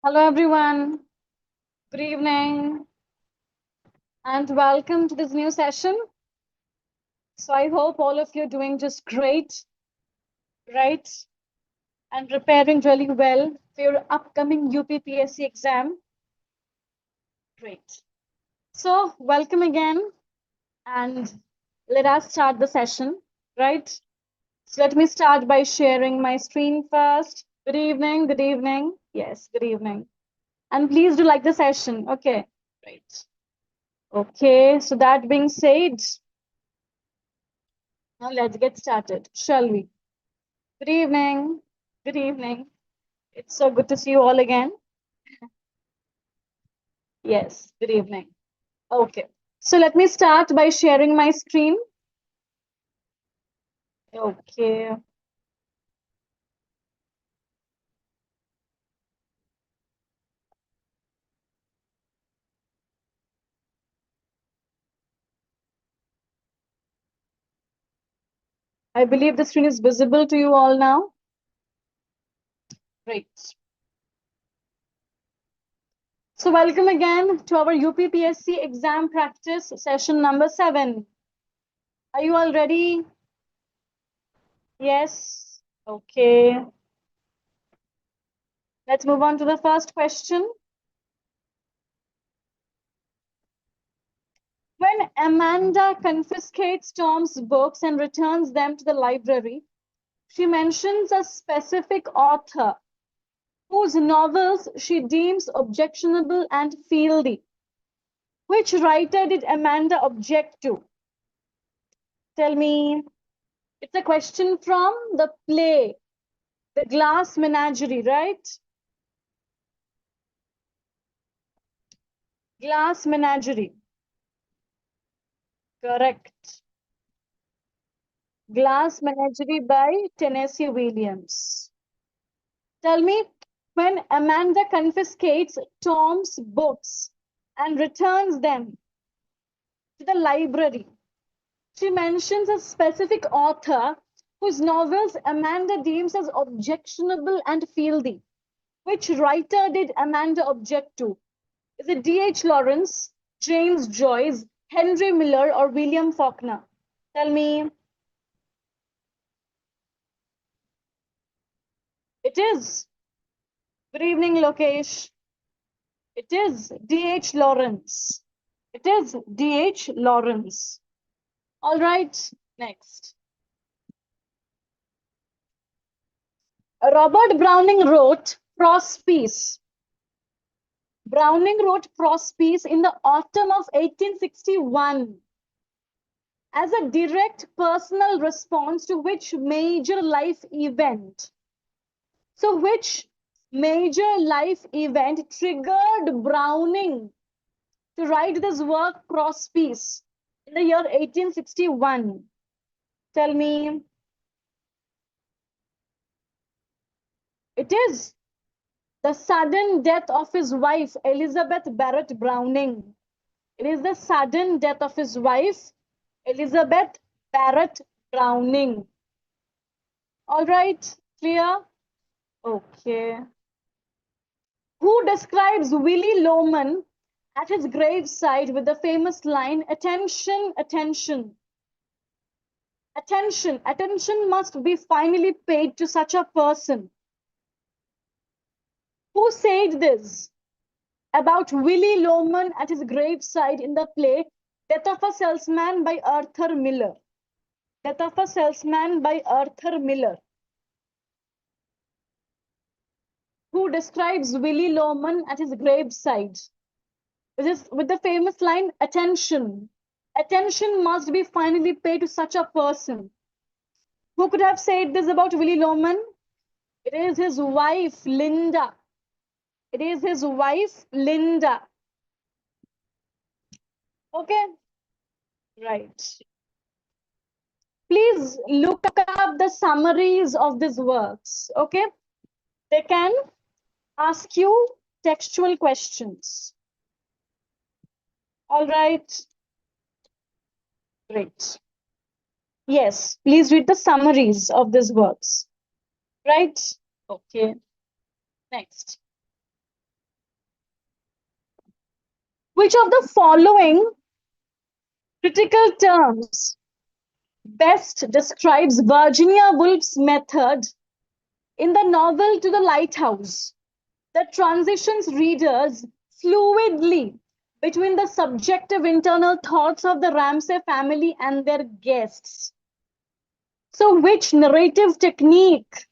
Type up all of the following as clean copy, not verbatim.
Hello, everyone. Good evening, and welcome to this new session. So, I hope all of you are doing just great, right? And preparing really well for your upcoming UPPSC exam. Great. So, welcome again, and let us start the session, right? So, let me start by sharing my screen first. Good evening, good evening. Yes, good evening. And please do like the session. Okay, great. Okay, so that being said, now let's get started, shall we? Good evening. Good evening. It's so good to see you all again. Yes, good evening. Okay. So let me start by sharing my screen. Okay. I believe the screen is visible to you all now. Great. So welcome again to our UPPSC exam practice session number 7. Are you all ready? Yes. Okay. Let's move on to the first question. When Amanda confiscates Tom's books and returns them to the library, she mentions a specific author whose novels she deems objectionable and fieldy. Which writer did Amanda object to? Tell me. It's a question from the play, The Glass Menagerie, right? Glass Menagerie. Correct. Glass Menagerie by Tennessee Williams. Tell me, when Amanda confiscates Tom's books and returns them to the library, she mentions a specific author whose novels Amanda deems as objectionable and fieldy. Which writer did Amanda object to? Is it D.H. Lawrence, James Joyce, Henry Miller, or William Faulkner? Tell me. It is. Good evening, Lokesh. It is D.H. Lawrence. It is D.H. Lawrence. All right, next. Robert Browning wrote Prose Peace. Browning wrote Prose Peace in the autumn of 1861 as a direct personal response to which major life event? So, which major life event triggered Browning to write this work, Prose Peace, in the year 1861? Tell me. It is the sudden death of his wife, Elizabeth Barrett Browning. It is the sudden death of his wife, Elizabeth Barrett Browning. All right, clear? Okay. Who describes Willy Loman at his graveside with the famous line, "Attention, attention. Attention, attention must be finally paid to such a person." Who said this about Willy Loman at his graveside in the play Death of a Salesman by Arthur Miller? Death of a Salesman by Arthur Miller. Who describes Willy Loman at his graveside with the famous line, "Attention, attention must be finally paid to such a person." Who could have said this about Willy Loman? It is his wife, Linda. It is his wife, Linda. Okay, right. Please look up the summaries of these works. Okay, they can ask you textual questions. All right, great. Yes, please read the summaries of these works. Right? Okay, next. Which of the following critical terms best describes Virginia Woolf's method in the novel To the Lighthouse that transitions readers fluidly between the subjective internal thoughts of the Ramsay family and their guests? So, which narrative technique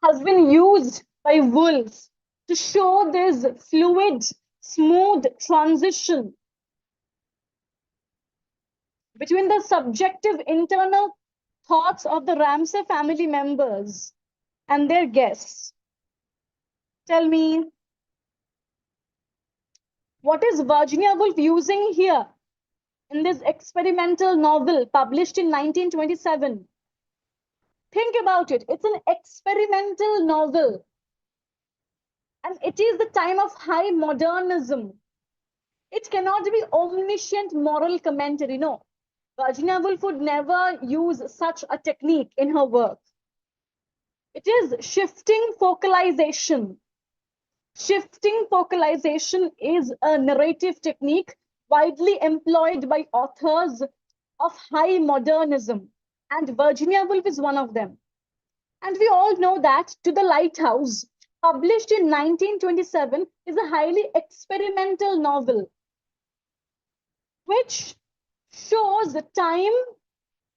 has been used by Woolf to show this fluid, smooth transition between the subjective internal thoughts of the Ramsay family members and their guests? Tell me, what is Virginia Woolf using here in this experimental novel published in 1927? Think about it. It's an experimental novel, and it is the time of high modernism. It cannot be omniscient moral commentary. No, Virginia Woolf would never use such a technique in her work. It is shifting focalization. Shifting focalization is a narrative technique widely employed by authors of high modernism, and Virginia Woolf is one of them. And we all know that To the Lighthouse, published in 1927, is a highly experimental novel which shows the time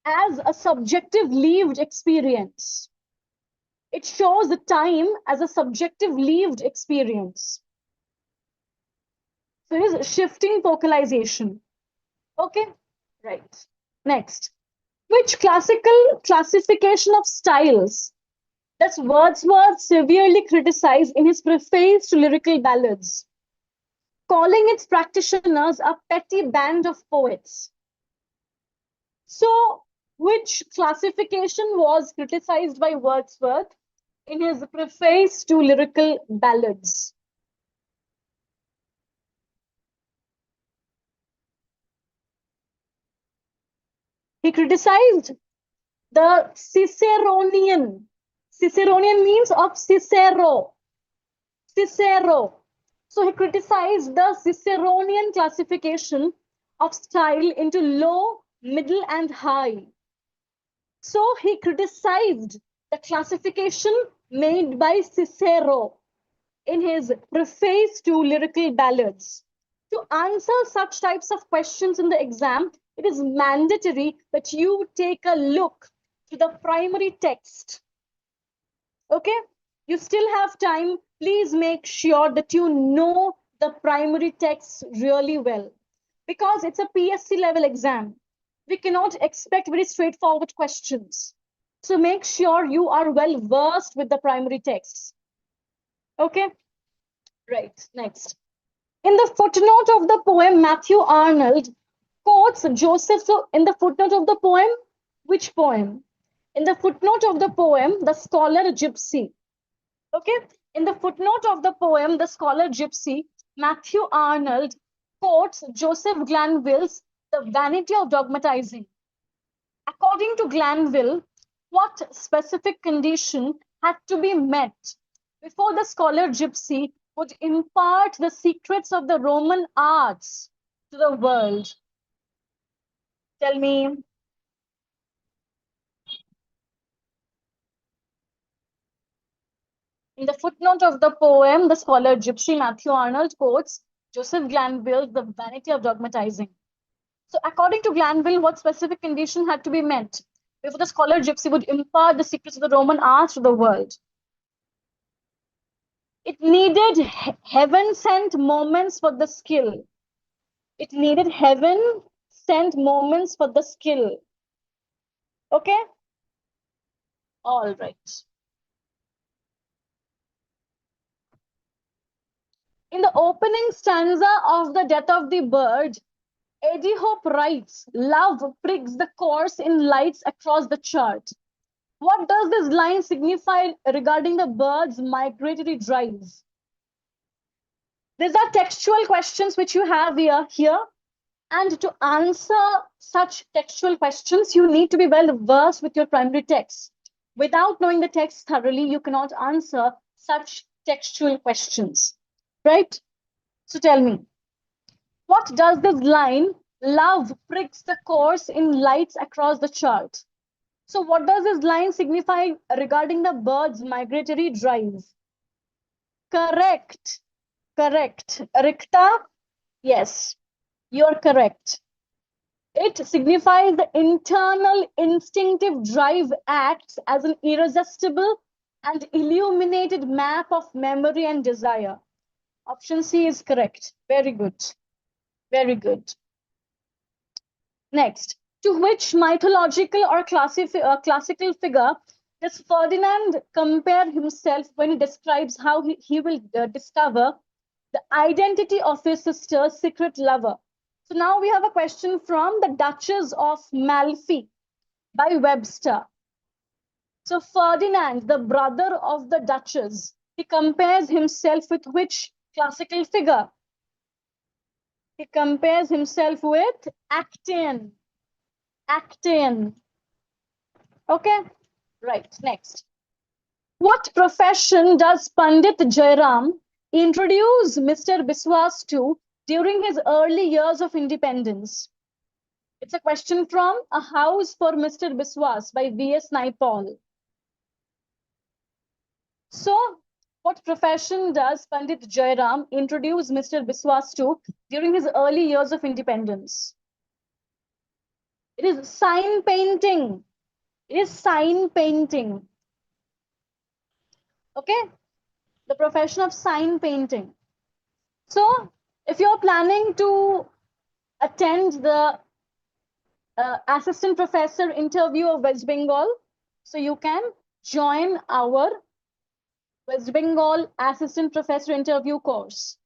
as a subjective lived experience. It shows the time as a subjective lived experience. So it is shifting focalization. Okay, right. Next, which classical classification of styles does Wordsworth severely criticize in his preface to Lyrical Ballads, calling its practitioners a petty band of poets? So, which classification was criticized by Wordsworth in his preface to Lyrical Ballads? He criticized the Ciceronian. Ciceronian means of Cicero. Cicero. So he criticized the Ciceronian classification of style into low, middle, and high. So he criticized the classification made by Cicero in his preface to Lyrical Ballads. To answer such types of questions in the exam, it is mandatory that you take a look to the primary text. Okay? You still have time. Please make sure that you know the primary text really well, because it's a PSC level exam. We cannot expect very straightforward questions. So make sure you are well versed with the primary texts. Okay? Right, next. In the footnote of the poem, Matthew Arnold quotes Joseph. So in the footnote of the poem, which poem? In the footnote of the poem, The Scholar Gypsy. Okay, in the footnote of the poem, The Scholar Gypsy, Matthew Arnold quotes Joseph Glanvill's The Vanity of Dogmatizing. According to Glanville, what specific condition had to be met before the scholar Gypsy would impart the secrets of the Roman arts to the world? Tell me. In the footnote of the poem, The Scholar Gypsy, Matthew Arnold quotes Joseph Glanville's The Vanity of Dogmatizing. So according to Glanville, what specific condition had to be met before the scholar Gypsy would impart the secrets of the Roman arts to the world? It needed heaven-sent moments for the skill. It needed heaven-sent moments for the skill. Okay? All right. In the opening stanza of The Death of the Bird, Eddie Hope writes, "Love prigs the course in lights across the chart." What does this line signify regarding the bird's migratory drive? These are textual questions which you have here. And to answer such textual questions, you need to be well versed with your primary text. Without knowing the text thoroughly, you cannot answer such textual questions, right? So tell me, what does this line, love pricks the course in lights across the chart? So what does this line signify regarding the bird's migratory drive? Correct. Correct. Rikta, yes, you're correct. It signifies the internal instinctive drive acts as an irresistible and illuminated map of memory and desire. Option C is correct. Very good. Very good. Next, to which mythological or classical figure does Ferdinand compare himself when he describes how he will discover the identity of his sister's secret lover? So now we have a question from the Duchess of Malfi by Webster. So Ferdinand, the brother of the Duchess, he compares himself with which classical figure? He compares himself with Actaeon. Actaeon. Okay, right, next. What profession does Pandit Jairam introduce Mr. Biswas to during his early years of independence? It's a question from A House for Mr. Biswas by V.S. Naipaul. So, what profession does Pandit Jairam introduce Mr. Biswas to during his early years of independence? It is sign painting. It is sign painting. Okay, the profession of sign painting. So, if you're planning to attend the assistant professor interview of West Bengal, so you can join our West Bengal assistant professor interview course.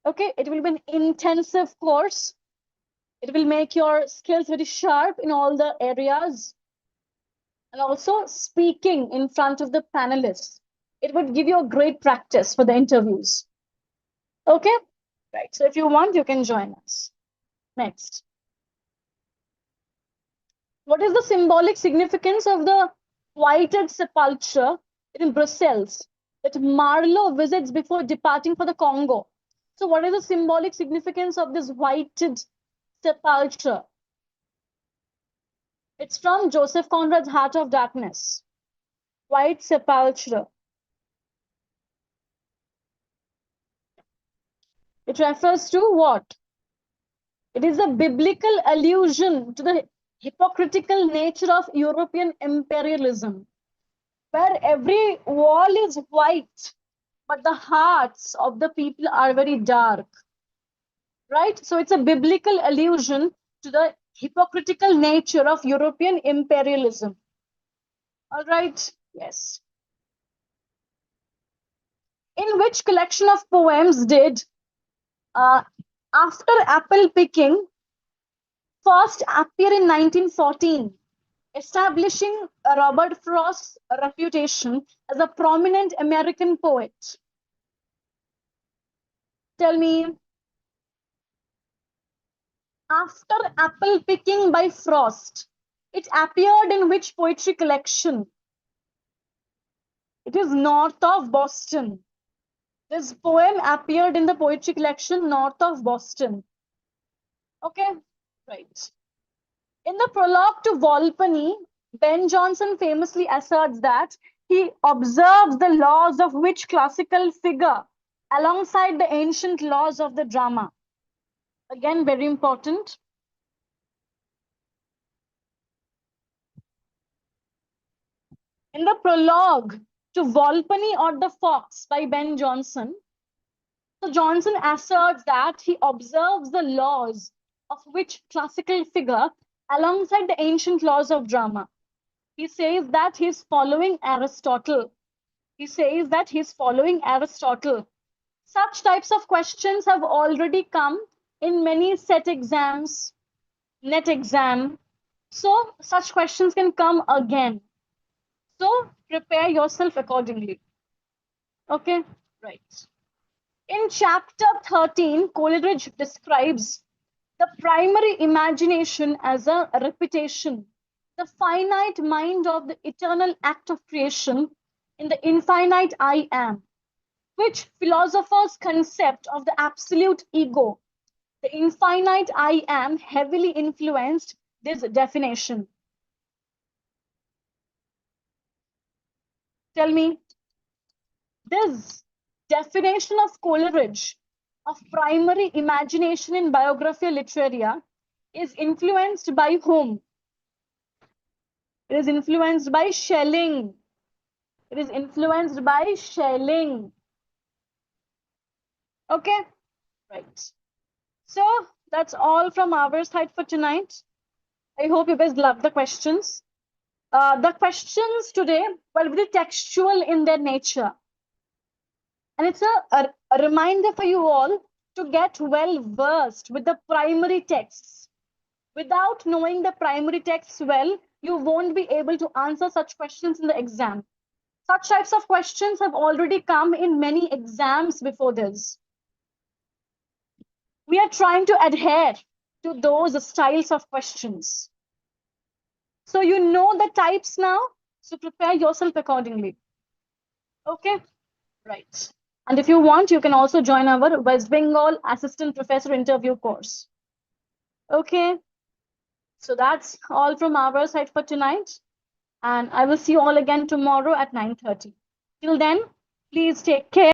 Okay, it will be an intensive course. It will make your skills very sharp in all the areas. And also speaking in front of the panelists. It would give you a great practice for the interviews. Okay, right. So if you want, you can join us. Next. What is the symbolic significance of the whited sepulchre in Brussels that Marlowe visits before departing for the Congo? So what is the symbolic significance of this whited sepulchre? It's from Joseph Conrad's Heart of Darkness. White sepulchre. It refers to what? It is a biblical allusion to the hypocritical nature of European imperialism, where every wall is white, but the hearts of the people are very dark. Right? So it's a biblical allusion to the hypocritical nature of European imperialism. All right? Yes. In which collection of poems did After Apple Picking first appear in 1914, establishing Robert Frost's reputation as a prominent American poet? Tell me. After Apple Picking by Frost, it appeared in which poetry collection? It is North of Boston. This poem appeared in the poetry collection North of Boston. Okay, right. In the prologue to Volpone, Ben Jonson famously asserts that he observes the laws of which classical figure alongside the ancient laws of the drama? Again, very important. In the prologue to Volpone or the Fox by Ben Jonson, so Johnson asserts that he observes the laws of which classical figure alongside the ancient laws of drama? He says that he's following Aristotle. He says that he's following Aristotle. Such types of questions have already come in many set exams, net exam. So such questions can come again. So prepare yourself accordingly. Okay, right. In chapter 13, Coleridge describes the primary imagination as a repetition, the finite mind of the eternal act of creation in the infinite I am. Which philosopher's concept of the absolute ego, the infinite I am, heavily influenced this definition? Tell me. This definition of Coleridge of primary imagination in Biographia Literaria is influenced by whom? It is influenced by Schelling. It is influenced by Schelling. Okay, right. So that's all from our side for tonight. I hope you guys love the questions. The questions today were very textual in their nature. And it's a reminder for you all to get well versed with the primary texts. Without knowing the primary texts well, you won't be able to answer such questions in the exam. Such types of questions have already come in many exams before this. We are trying to adhere to those styles of questions. So you know the types now, so prepare yourself accordingly. Okay, right. And if you want, you can also join our West Bengal Assistant Professor Interview course. Okay, so that's all from our side for tonight. And I will see you all again tomorrow at 9:30. Till then, please take care.